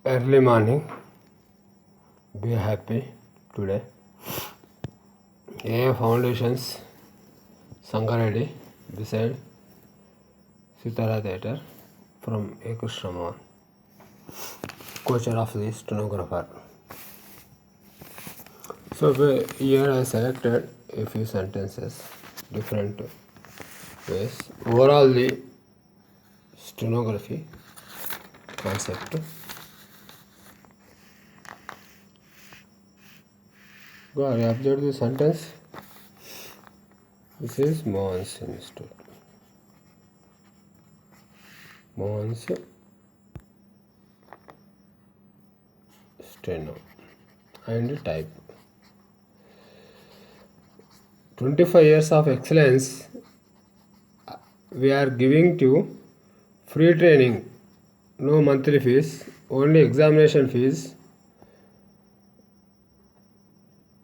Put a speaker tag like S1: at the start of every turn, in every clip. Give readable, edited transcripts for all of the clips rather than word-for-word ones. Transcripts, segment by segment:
S1: Early morning, be happy today. A Foundations, Sangareddy, beside Sitara Theatre from A. Krishnamohan, coacher of the stenographer. So here I selected a few sentences, different ways. Overall, the stenography concept. Go ahead, observe the sentence. This is Mohan's Institute. Mohan's steno and type. 25 years of excellence we are giving to free training, no monthly fees, only examination fees.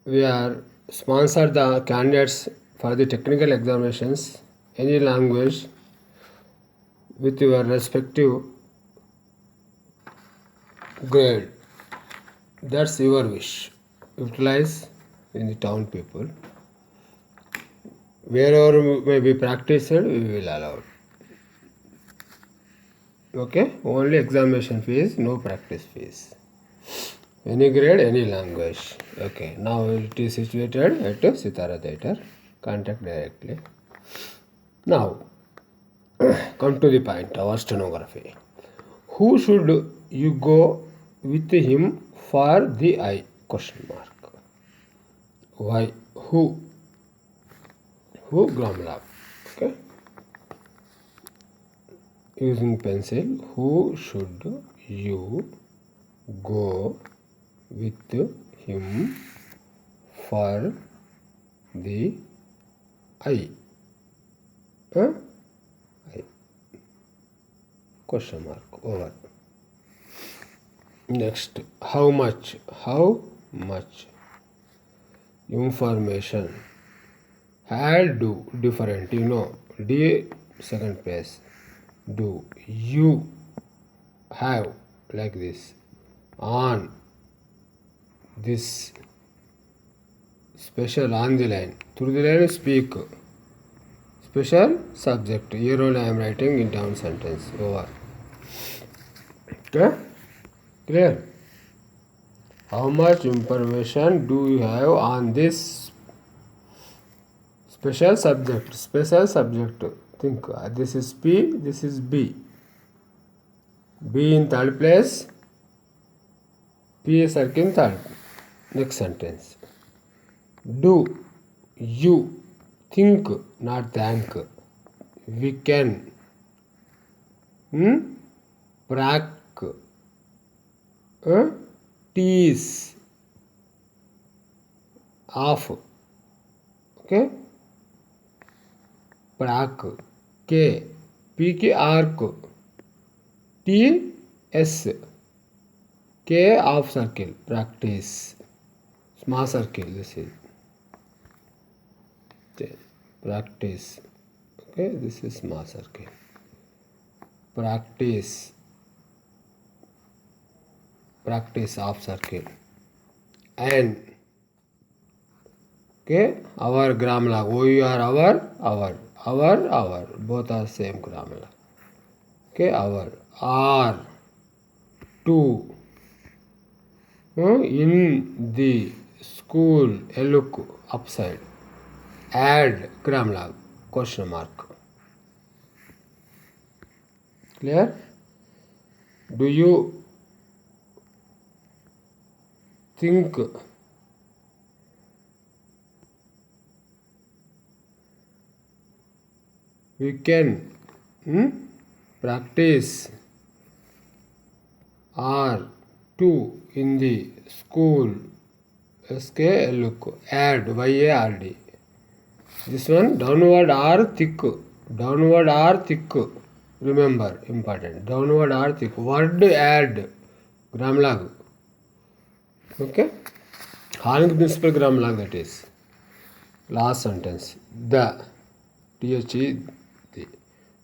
S1: We are sponsored the candidates for the technical examinations, any language with your respective grade. That's your wish. Utilize in the town people. Wherever may be practiced, we will allow. Okay, only examination fees, no practice fees. Any grade, any language. Okay, now it is situated at Sitara Theatre. Contact directly. Now, come to the point, our stenography. Who should you go with him for the eye? Question mark. Why? Who? Who? Gramlab. Okay. Using pencil. Who should you go with him for the eye? Eye. Question mark. Over. Next. How much? How much information had do different? You know. D second place. Do you have like this on this special on the line through the line speak special subject here only I am writing in down sentence over. Okay, clear? How much information do you have on this special subject? Special subject, think this is P, this is B. B in third place, P is in third. Next sentence. Do you think, not thank, we can practice of, okay, prac, K, P की arc, T, S, K of circle, practice, small circle, this is practice, okay, this is small circle, practice of circle, and okay, our grammar log, we are our, both are same grammar log, okay, our, are, to, in the school, a look upside, add grammar log, question mark. Clear? Do you think we can practice or to in the school? SK look, add, YARD. This one downward or thick, remember, important, downward or thick, word add, grammar log, okay, Harning principal grammar log, that is. Last sentence, the, THE, the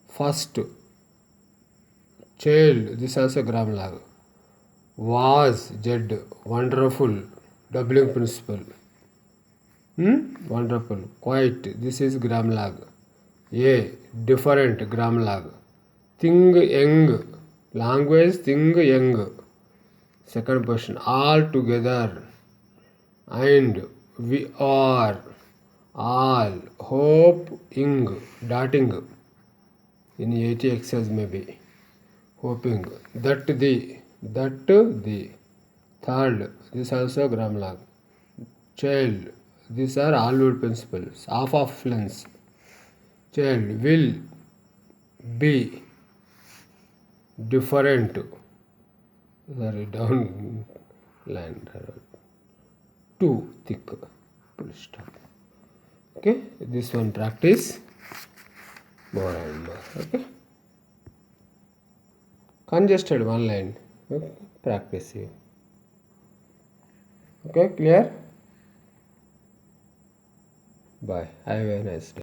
S1: first child, this also grammar log, Was, Z, wonderful, doubling principle. Wonderful, quite, this is gram log. A, different, gram log. Thing, young, language, thing, young. Second question, all together. And, we are, all, hope, ing, dotting. In 80 exercise maybe. Hoping. That the. Third, this also gram log. Child, these are all word principles. Half of lens. Child will be different. Sorry, down line. Too thick. Full stop. Okay, this one practice more and more. Okay, congested one line. Okay, practice you. Okay, clear? Bye. Have a nice day.